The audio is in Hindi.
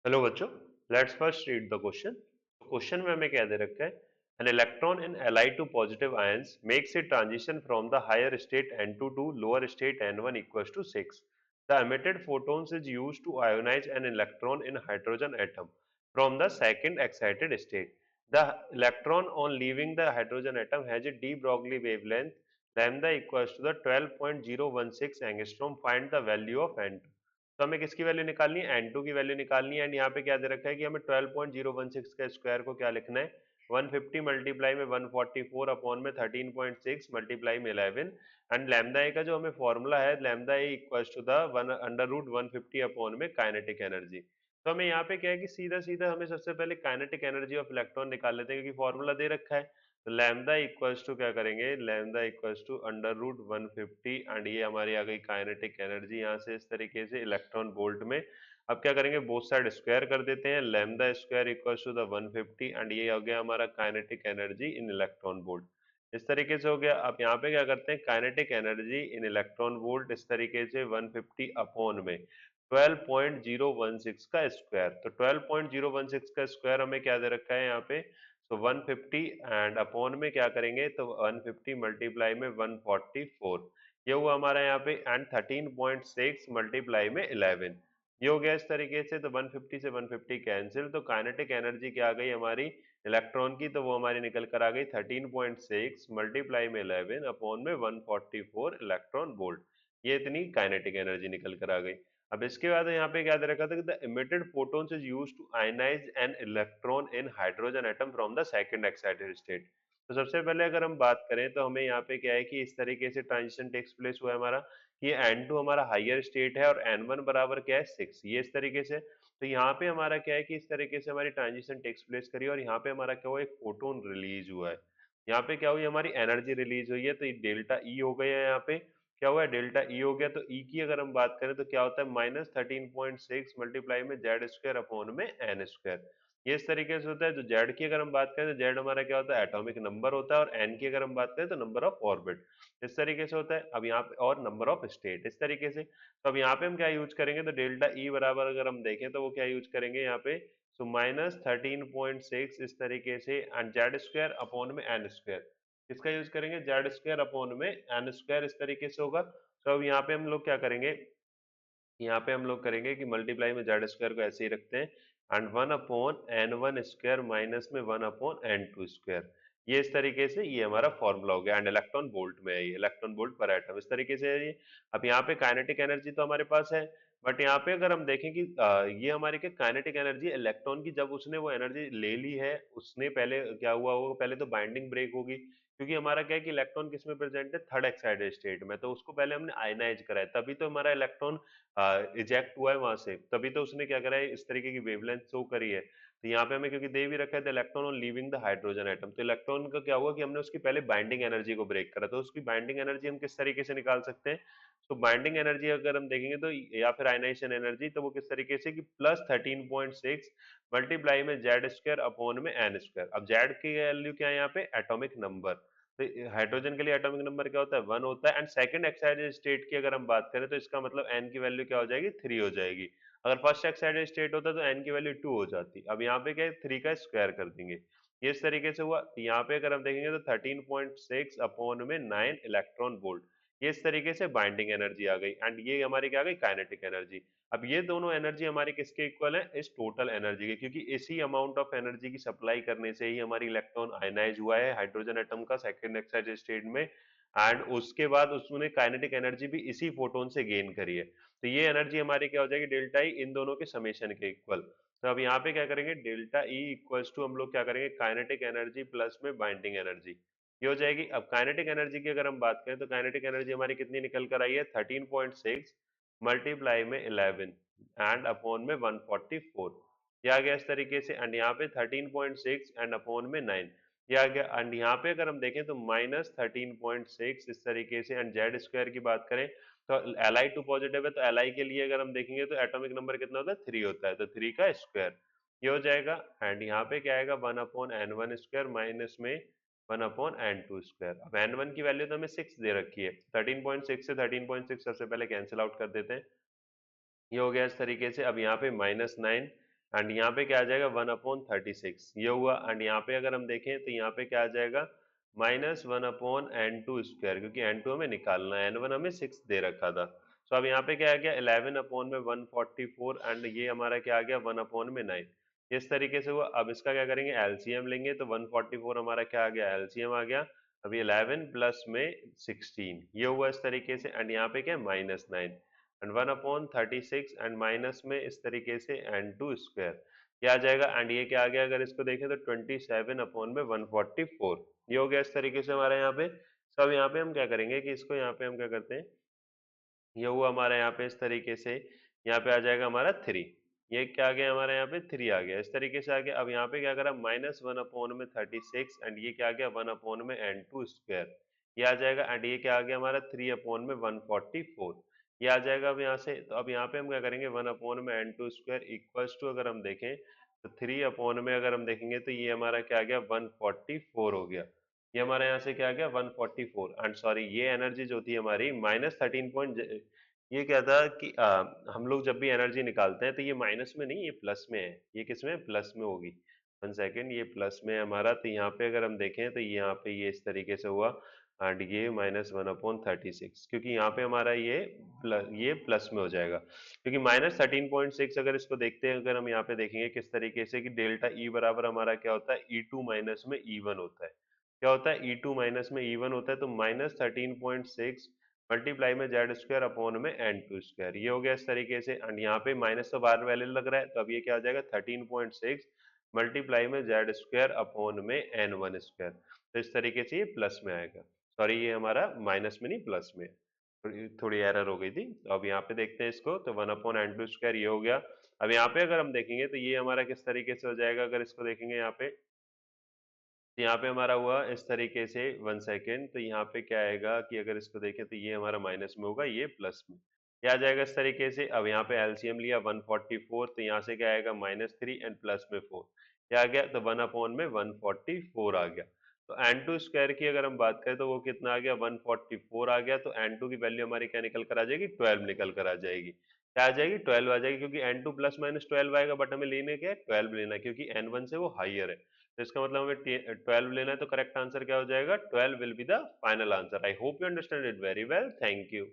हेलो बच्चों, let's first read the question. Question में हमें क्या दे रखा है? N electron in allied to positive ions makes a transition from the higher state N2 to lower state N1 equals to 6. The emitted photons is used to ionize an electron in hydrogen atom from the second excited state. The electron on leaving the hydrogen atom has a de Broglie wavelength lambda equals to the 12.016 angstrom. Find the value of N2. तो हमें किसकी वैल्यू निकालनी है? N2 की वैल्यू निकालनी है। एंड यहाँ पे क्या दे रखा है कि हमें 12.016 का स्क्वायर को क्या लिखना है? 150 मल्टीप्लाई में 144 अपॉन में 13.6 मल्टीप्लाई में 11। एंड लैम्डा ए का जो हमें फॉर्मूला है, lambda A equals to the one under root 150 upon में काइनेटिक एनर्जी। तो हमें यहाँ पे क्या है कि सीधा सीधा हमें सबसे पहले काइनेटिक एनर्जी ऑफ इलेक्ट्रॉन निकाल लेते हैं, क्योंकि फॉर्मूला दे रखा है। तो लैम्डा इक्वल्स टू क्या करेंगे? Lambda equals to under root 150 and ये हमारी आ गई काइनेटिक एनर्जी यहाँ से इस तरीके से इलेक्ट्रॉन वोल्ट में। अब क्या करेंगे? बोथ साइड स्क्वायर कर देते हैं। Lambda square equals to the 150 and ये हो गया हमारा kinetic energy in electron volt. इस तरीके से हो गया। अब यहाँ पे क्या करते हैं? Kinetic energy in electron volt इस तरीके से 150 अपॉन में 12.016 का स्क्वायर। तो 12.016 का स्क्वायर हमें क्या दे रखा है यहाँ पे? तो 150 एंड अपॉन में क्या करेंगे? तो 150 मल्टीप्लाई में 144, ये हुआ हमारा यहाँ पे। एंड 13.6 मल्टीप्लाई में 11, ये हो गया इस तरीके से। तो 150 से 150 कैंसिल, तो काइनेटिक एनर्जी क्या आ गई हमारी इलेक्ट्रॉन की? तो वो हमारी निकल कर आ गई 13.6 मल्टीप्लाई में 11 अपॉन में 144 इलेक्ट्रॉन वोल्ट। ये इतनी काइनेटिक एनर्जी निकल कर आ गई। अब इसके बाद यहाँ पे क्या दे रखा था कि the emitted photons is used to ionise an electron in hydrogen atom from the second excited state. तो सबसे पहले अगर हम बात करें तो हमें यहाँ पे क्या है कि इस तरीके से ट्रांजिशन टेक्स प्लेस हुआ है हमारा कि ये N2 हमारा हायर स्टेट है और N1 बराबर क्या है? 6, ये इस तरीके से। तो यहाँ पे हमारा क्या है कि इस तरीके से हमारी ट्रांजिशन टेक्स प्लेस करी और यहाँ पे हमारा क्या हुआ? एक फोटोन रिलीज हुआ है। यहाँ पे क्या हुई? हमारी एनर्जी रिलीज हुई है, तो ये डेल्टा ई हो गया है। यहाँ पे क्या हुआ है? डेल्टा ई हो गया। तो ई की अगर हम बात करें तो क्या होता है? -13.6 मल्टीप्लाई में जेड स्क्वायर अपॉन में एन स्क्वायर, ये इस तरीके से होता है। तो जेड की अगर हम बात करें तो जेड हमारा क्या होता है? एटॉमिक नंबर होता है। और एन की अगर हम बात करें तो नंबर ऑफ ऑर्बिट, इस तरीके से होता है। अब यहाँ पे और नंबर ऑफ स्टेट इस तरीके से। तो अब यहाँ पे हम क्या यूज करेंगे? तो डेल्टा ई बराबर अगर हम देखें तो वो क्या यूज करेंगे यहाँ पे? सो -13.6 इस तरीके से एंड जेड स्क्वायर अपॉन में एन स्क्वायर, किसका यूज करेंगे? जेड स्क्वायर अपॉन में एन स्क्वायर, इस तरीके से होगा। तो अब यहाँ पे हम लोग क्या करेंगे? यहाँ पे हम लोग करेंगे कि मल्टीप्लाई में जेड स्क्वायर को ऐसे ही रखते हैं एंड 1/n1 स्क्वायर माइनस में 1/n2 स्क्वायर, ये इस तरीके से ये हमारा फॉर्मूला हो गया। एंड इलेक्ट्रॉन वोल्ट में है, ये इलेक्ट्रॉन वोल्ट पर एटम इस तरीके से है ये। अब यहाँ पे काइनेटिक एनर्जी तो हमारे पास है, बट यहाँ पे अगर हम देखें कि ये हमारी क्या काइनेटिक एनर्जी इलेक्ट्रॉन की, जब उसने वो एनर्जी ले ली है उसने पहले क्या हुआ होगा? पहले तो बाइंडिंग ब्रेक होगी, क्योंकि हमारा क्या है कि इलेक्ट्रॉन किस में प्रेजेंट है? थर्ड एक्साइटेड स्टेट में। तो उसको पहले हमने आयनाइज करा है, तभी तो हमारा इलेक्ट्रॉन इजेक्ट हुआ है वहां से, तभी तो उसने क्या करा है? इस तरीके की वेवलेंथ शो करी है। तो यहाँ पे हमें क्योंकि दे भी रखा है the electron on leaving the hydrogen atom, तो इलेक्ट्रॉन का क्या हुआ कि हमने उसकी पहले बाइंडिंग एनर्जी को ब्रेक करा। तो उसकी बाइंडिंग एनर्जी हम किस तरीके से निकाल सकते हैं? तो बाइंडिंग एनर्जी अगर हम देखेंगे तो, या फिर आयनाइजेशन एनर्जी, तो वो किस तरीके से कि +13.6 मल्टीप्लाई में जेड स्क्वायर अपॉन में एन स्क्वायर। अब जेड की वैल्यू क्या है यहाँ पे? Atomic number. तो हाइड्रोजन के लिए एटॉमिक नंबर क्या होता है? 1 होता है। एंड सेकंड एक्साइटेड स्टेट की अगर हम बात करें तो इसका मतलब एन की वैल्यू क्या हो जाएगी? 3 हो जाएगी। अगर फर्स्ट एक्साइटेड स्टेट होता तो एन की वैल्यू 2 हो जाती। अब यहाँ पे क्या है? 3 का स्क्वायर कर देंगे, ये इस तरीके से हुआ। यहाँ पे अगर हम देखेंगे तो 13.6 अपॉन में 9 इलेक्ट्रॉन वोल्ट, ये इस तरीके से बाइंडिंग एनर्जी आ गई। एंड ये हमारी क्या आ गई? Kinetic energy. अब ये दोनों एनर्जी हमारी किसके इक्वल है? इस टोटल एनर्जी के, क्योंकि इसी अमाउंट ऑफ एनर्जी की सप्लाई करने से ही हमारी इलेक्ट्रॉन आयनाइज हुआ है हाइड्रोजन एटम का सेकंड एक्साइटेड स्टेट में। एंड उसके बाद उसने काइनेटिक एनर्जी भी इसी फोटोन से गेन करी है। तो ये एनर्जी हमारी क्या हो जाएगी? डेल्टा ई इन दोनों के समेशन के इक्वल। तो अब यहाँ पे क्या करेंगे? डेल्टा ई इक्वल्स टू हम लोग क्या करेंगे? काइनेटिक एनर्जी प्लस में बाइंडिंग एनर्जी, ये हो जाएगी। अब काइनेटिक एनर्जी की अगर हम बात करें तो काइनेटिक एनर्जी हमारी कितनी निकल कर आई है? 13.6 मल्टीप्लाई में 11 एंड अपॉन में 144, ये आ गया इस तरीके से। एंड यहाँ पे 13.6 एंड अपॉन में 9, ये आ गया। एंड यहाँ पे अगर हम देखें तो -13.6 इस तरीके से। एंड जेड स्क्वायर की बात करें तो Li2 पॉजिटिव है, तो Li के लिए अगर हम देखेंगे तो एटॉमिक नंबर कितना होता है? 3 होता है, तो 3 का स्क्वायर, ये हो जाएगा। एंड यहाँ पे क्या आएगा? 1/n1 स्क्वायर माइनस में 1/n2 स्क्वायर। अब n1 की वैल्यू तो हमें 6 दे रखी है, 13.6 से 13.6 सबसे पहले कैंसिल आउट कर देते हैं, ये हो गया इस तरीके से। अब यहाँ पे -9 एंड यहाँ पे क्या आ जाएगा 1/36 ये हुआ। एंड यहाँ पे अगर हम देखें तो यहाँ पे क्या आ जाएगा -1/n2 स्क्वायर, क्योंकि n2 हमें निकालना है, n1 हमें 6 दे रखा था। तो अब यहाँ पे क्या आ गया 11/144, एंड ये हमारा क्या आ गया 1/9। इस तरीके से हुआ। अब इसका क्या करेंगे, एलसीएम लेंगे, तो 144 हमारा क्या आ गया, एलसीएम आ गया। अभी 11 प्लस में 16 ये हुआ इस तरीके से। एंड यहाँ पे क्या है -9 एंड 1/36 एंड माइनस में इस तरीके से n2 स्क्वायर क्या आ जाएगा। एंड ये क्या आ गया, अगर इसको देखें तो 27/144 ये हो गया इस तरीके से हमारे यहाँ पे। सब यहाँ पे हम क्या करेंगे कि इसको यहाँ पे हम क्या करते हैं, ये हुआ हमारा यहाँ पे इस तरीके से। यहाँ पे आ जाएगा हमारा 3, ये क्या आ गया हमारे यहाँ पे 3 आ गया इस तरीके से आ गया। अब यहाँ पे क्या करा -1/36 एंड ये क्या आ गया 1/n2 स्क्वायर ये आ जाएगा। एंड ये क्या आ गया हमारा 3/144 ये आ जाएगा। अब यहाँ से तो अब यहाँ पे हम क्या करेंगे 1/n2 स्क्वायर इक्वल्स टू अगर हम देखें तो 3 में अगर हम देखेंगे तो ये हमारा क्या आ गया 144 हो गया। ये हमारे यहाँ से क्या आ गया 144। एंड सॉरी ये एनर्जी जो थी हमारी -13 पॉइंट, ये क्या था कि हम लोग जब भी एनर्जी निकालते हैं तो ये माइनस में नहीं, ये प्लस में है। ये किस में, प्लस में होगी। 1 सेकेंड, ये प्लस में है हमारा। तो यहाँ पे अगर हम देखें तो यहाँ पे ये इस तरीके से हुआ। एंड ये -1/36, क्योंकि यहाँ पे हमारा ये प्लस में हो जाएगा, क्योंकि -13.6 अगर इसको देखते हैं, अगर हम यहाँ पे देखेंगे किस तरीके से कि डेल्टा ई बराबर हमारा क्या होता है E2 माइनस में E1 होता है। क्या होता है E2 माइनस में E1 होता है। तो -13.6 मल्टीप्लाई में Z² में n2 स्क्वायर ये हो गया इस तरीके से। एंड यहाँ पे माइनस तो बाहर वैल्यू लग रहा है, तो अब ये क्या हो जाएगा 13.6 मल्टीप्लाई में Z² में n1 स्क्वायर। तो इस तरीके से ये प्लस में आएगा। सॉरी ये हमारा माइनस में नहीं प्लस में, थोड़ी एरर हो गई थी। तो अब यहाँ पे देखते हैं इसको, तो 1/n2 स्क्वायर ये हो गया। अब यहाँ पे अगर हम देखेंगे तो ये हमारा किस तरीके से हो जाएगा, अगर इसको देखेंगे यहाँ पे तो यहाँ पे हमारा हुआ इस तरीके से। 1 सेकेंड, तो यहाँ पे क्या आएगा कि अगर इसको देखें तो ये हमारा माइनस में होगा, ये प्लस में क्या आ जाएगा इस तरीके से। अब यहाँ पे एलसीएम लिया 144, तो यहाँ से क्या आएगा -3 एंड प्लस में 4 क्या आ गया, तो 1/144 आ गया। तो n2 स्क्वायर की अगर हम बात करें तो वो कितना आ गया 144 आ गया। तो n2 की वैल्यू हमारी क्या निकल कर आ जाएगी 12 निकल कर आ जाएगी। क्या आ जाएगी 12 आ जाएगी, क्योंकि n2 प्लस माइनस 12 आएगा, बट हमें लेने क्या है 12 लेना है, क्योंकि n1 से वो हाइयर है। तो इसका मतलब हमें 12 लेना है। तो करेक्ट आंसर क्या हो जाएगा 12 will be the final answer. I hope you understand it very well. Thank you.